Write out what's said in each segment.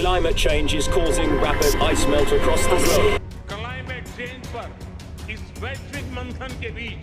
Climate change is causing rapid ice melt across the globe. Climate change पर इस वैश्विक मंथन के बीच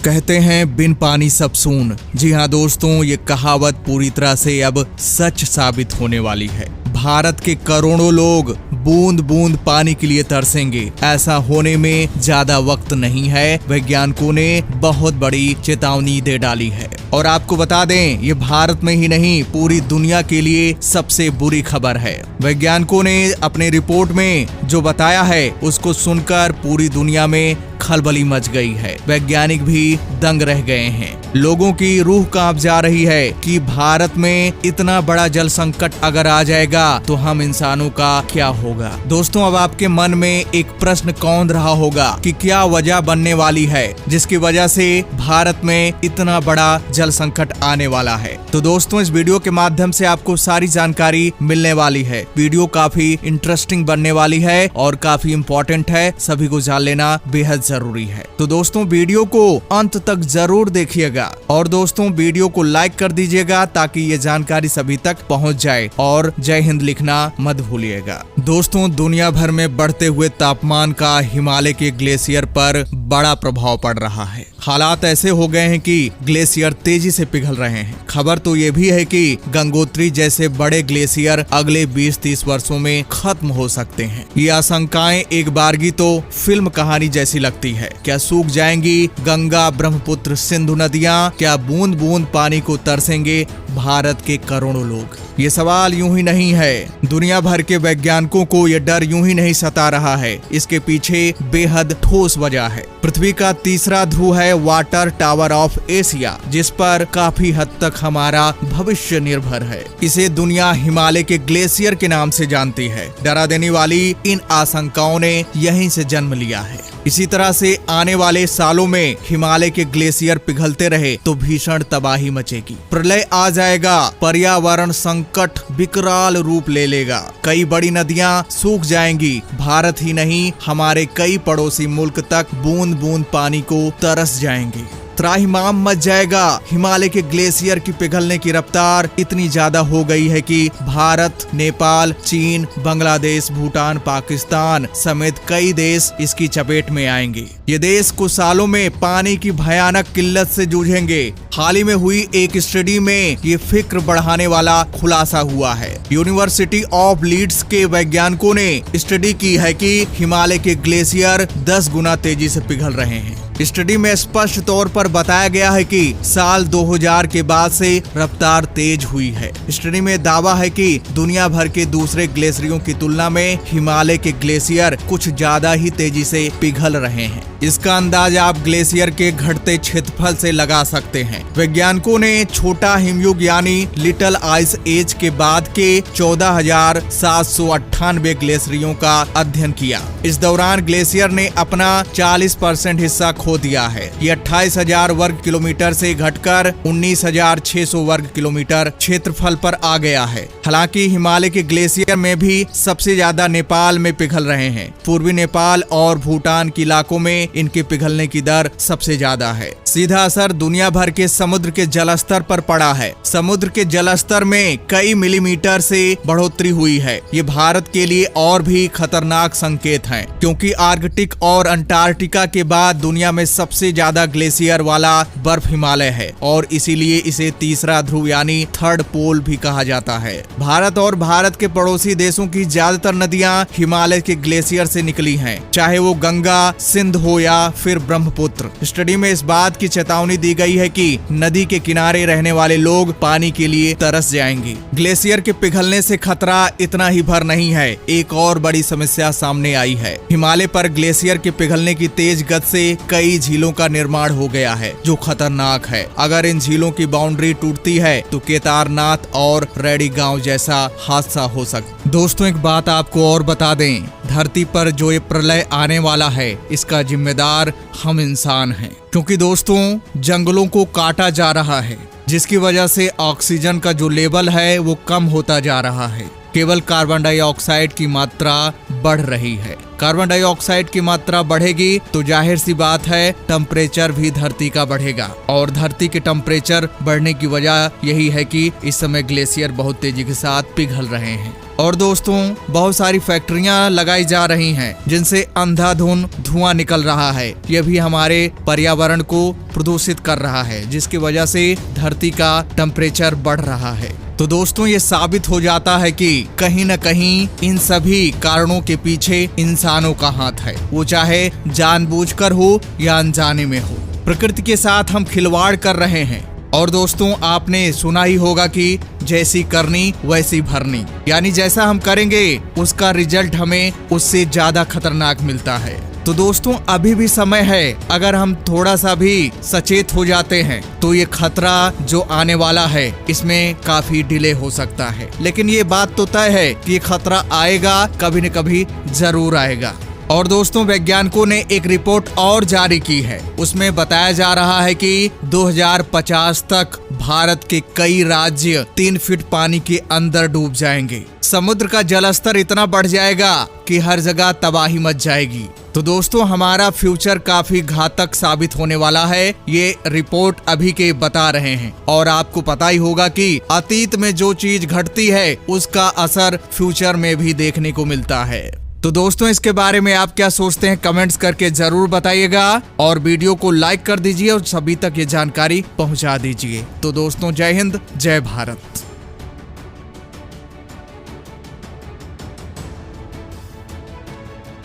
कहते हैं बिन पानी सब सून। जी हाँ दोस्तों, ये कहावत पूरी तरह से अब सच साबित होने वाली है। भारत के करोड़ों लोग बूंद बूंद पानी के लिए तरसेंगे। ऐसा होने में ज्यादा वक्त नहीं है। वैज्ञानिकों ने बहुत बड़ी चेतावनी दे डाली है और आपको बता दें, ये भारत में ही नहीं पूरी दुनिया के लिए सबसे बुरी खबर है। वैज्ञानिकों ने अपने रिपोर्ट में जो बताया है उसको सुनकर पूरी दुनिया में खलबली मच गई है। वैज्ञानिक भी दंग रह गए हैं। लोगों की रूह कांप जा रही है कि भारत में इतना बड़ा जल संकट अगर आ जाएगा तो हम इंसानों का क्या होगा। दोस्तों, अब आपके मन में एक प्रश्न कौंध रहा होगा कि क्या वजह बनने वाली है जिसकी वजह से भारत में इतना बड़ा जल संकट आने वाला है। तो दोस्तों, इस वीडियो के माध्यम से आपको सारी जानकारी मिलने वाली है। वीडियो काफी इंटरेस्टिंग बनने वाली है और काफी इम्पोर्टेंट है। सभी को जान लेना बेहद जरूरी है। तो दोस्तों, वीडियो को अंत तक जरूर देखिएगा और दोस्तों वीडियो को लाइक कर दीजिएगा ताकि ये जानकारी सभी तक पहुंच जाए और जय हिंद लिखना मत भूलिएगा। दोस्तों, दुनिया भर में बढ़ते हुए तापमान का हिमालय के ग्लेशियर पर बड़ा प्रभाव पड़ रहा है। हालात ऐसे हो गए हैं कि ग्लेशियर तेजी से पिघल रहे हैं। खबर तो ये भी है कि गंगोत्री जैसे बड़े ग्लेशियर अगले 20-30 वर्षों में खत्म हो सकते हैं। ये आशंकाएं एक बारगी तो फिल्म कहानी जैसी लगती है। क्या सूख जाएंगी गंगा, ब्रह्मपुत्र, सिंधु नदियां? क्या बूंद बूंद पानी को तरसेंगे भारत के करोड़ों लोग? ये सवाल यूं ही नहीं है। दुनिया भर के वैज्ञानिकों को ये डर यूं ही नहीं सता रहा है। इसके पीछे बेहद ठोस वजह है। पृथ्वी का तीसरा ध्रुव है वाटर टावर ऑफ एशिया, जिस पर काफी हद तक हमारा भविष्य निर्भर है। इसे दुनिया हिमालय के ग्लेशियर के नाम से जानती है। डरा देने वाली इन आशंकाओं ने यहीं से जन्म लिया है। इसी तरह से आने वाले सालों में हिमालय के ग्लेशियर पिघलते रहे तो भीषण तबाही मचेगी। प्रलय आ जाएगा, पर्यावरण संकट विकराल रूप ले लेगा। कई बड़ी नदियां सूख जाएंगी। भारत ही नहीं, हमारे कई पड़ोसी मुल्क तक बूंद बूंद पानी को तरस जाएंगे। त्राहिमाम मच जाएगा। हिमालय के ग्लेशियर की पिघलने की रफ्तार इतनी ज्यादा हो गई है कि भारत, नेपाल, चीन, बांग्लादेश, भूटान, पाकिस्तान समेत कई देश इसकी चपेट में आएंगे। ये देश कुछ सालों में पानी की भयानक किल्लत से जूझेंगे। हाल ही में हुई एक स्टडी में ये फिक्र बढ़ाने वाला खुलासा हुआ है। यूनिवर्सिटी ऑफ लीड्स के वैज्ञानिकों ने स्टडी की है कि हिमालय के ग्लेशियर 10 गुना तेजी से पिघल रहे हैं। स्टडी में स्पष्ट तौर पर बताया गया है कि साल 2000 के बाद से रफ्तार तेज हुई है। स्टडी में दावा है कि दुनिया भर के दूसरे ग्लेशियरों की तुलना में हिमालय के ग्लेशियर कुछ ज्यादा ही तेजी से पिघल रहे हैं। इसका अंदाज आप ग्लेशियर के घटते क्षेत्रफल से लगा सकते हैं। वैज्ञानिकों ने छोटा हिमयुग यानी लिटिल आइस एज के बाद के 14,798 ग्लेशियरों का अध्ययन किया। इस दौरान ग्लेशियर ने अपना 40% हिस्सा खो दिया है। ये 28,000 वर्ग किलोमीटर से घटकर 19,600 वर्ग किलोमीटर क्षेत्रफल पर आ गया है। हालांकि हिमालय के ग्लेशियर में भी सबसे ज्यादा नेपाल में पिघल रहे हैं। पूर्वी नेपाल और भूटान के इलाकों में इनके पिघलने की दर सबसे ज्यादा है। सीधा असर दुनिया भर के समुद्र के जलस्तर पर पड़ा है। समुद्र के जलस्तर में कई मिलीमीटर से बढ़ोतरी हुई है। ये भारत के लिए और भी खतरनाक संकेत हैं, क्योंकि आर्कटिक और अंटार्कटिका के बाद दुनिया में सबसे ज्यादा ग्लेशियर वाला बर्फ हिमालय है और इसीलिए इसे तीसरा ध्रुव यानी थर्ड पोल भी कहा जाता है। भारत और भारत के पड़ोसी देशों की ज्यादातर नदियां हिमालय के ग्लेशियर से निकली हैं, चाहे वो गंगा, सिंध हो या फिर ब्रह्मपुत्र। स्टडी में इस बात की चेतावनी दी गई है कि नदी के किनारे रहने वाले लोग पानी के लिए तरस जाएंगे। ग्लेशियर के पिघलने से खतरा इतना ही भर नहीं है, एक और बड़ी समस्या सामने आई है। हिमालय पर ग्लेशियर के पिघलने की तेज गति से कई झीलों का निर्माण हो गया है जो खतरनाक है। अगर इन झीलों की बाउंड्री टूटती है तो केदारनाथ और रेडी गांव जैसा हादसा हो सकता। दोस्तों, एक बात आपको और बता दें, धरती पर जो ये प्रलय आने वाला है इसका जिम्मेदार हम इंसान हैं, क्योंकि दोस्तों जंगलों को काटा जा रहा है जिसकी वजह से ऑक्सीजन का जो लेवल है वो कम होता जा रहा है। केवल कार्बन डाइऑक्साइड की मात्रा बढ़ रही है। कार्बन डाइऑक्साइड की मात्रा बढ़ेगी तो जाहिर सी बात है टेम्परेचर भी धरती का बढ़ेगा, और धरती के टेम्परेचर बढ़ने की वजह यही है कि इस समय ग्लेशियर बहुत तेजी के साथ पिघल रहे हैं। और दोस्तों, बहुत सारी फैक्ट्रियां लगाई जा रही हैं जिनसे अंधाधुंध धुआं निकल रहा है। यह भी हमारे पर्यावरण को प्रदूषित कर रहा है, जिसकी वजह से धरती का टेम्परेचर बढ़ रहा है। तो दोस्तों, ये साबित हो जाता है कि कहीं न कहीं इन सभी कारणों के पीछे इंसानों का हाथ है, वो चाहे जानबूझकर हो या अनजाने में हो। प्रकृति के साथ हम खिलवाड़ कर रहे हैं। और दोस्तों, आपने सुना ही होगा कि जैसी करनी वैसी भरनी, यानी जैसा हम करेंगे उसका रिजल्ट हमें उससे ज्यादा खतरनाक मिलता है। तो दोस्तों, अभी भी समय है, अगर हम थोड़ा सा भी सचेत हो जाते हैं तो ये खतरा जो आने वाला है इसमें काफी डिले हो सकता है। लेकिन ये बात तो तय है कि ये खतरा आएगा, कभी न कभी जरूर आएगा। और दोस्तों, वैज्ञानिकों ने एक रिपोर्ट और जारी की है। उसमें बताया जा रहा है कि 2050 तक भारत के कई राज्य 3 फीट पानी के अंदर डूब जाएंगे। समुद्र का जलस्तर इतना बढ़ जाएगा कि हर जगह तबाही मच जाएगी। तो दोस्तों, हमारा फ्यूचर काफी घातक साबित होने वाला है, ये रिपोर्ट अभी के बता रहे हैं। और आपको पता ही होगा कि अतीत में जो चीज घटती है उसका असर फ्यूचर में भी देखने को मिलता है। तो दोस्तों, इसके बारे में आप क्या सोचते हैं कमेंट्स करके जरूर बताइएगा, और वीडियो को लाइक कर दीजिए और सभी तक ये जानकारी पहुंचा दीजिए। तो दोस्तों, जय हिंद, जय भारत।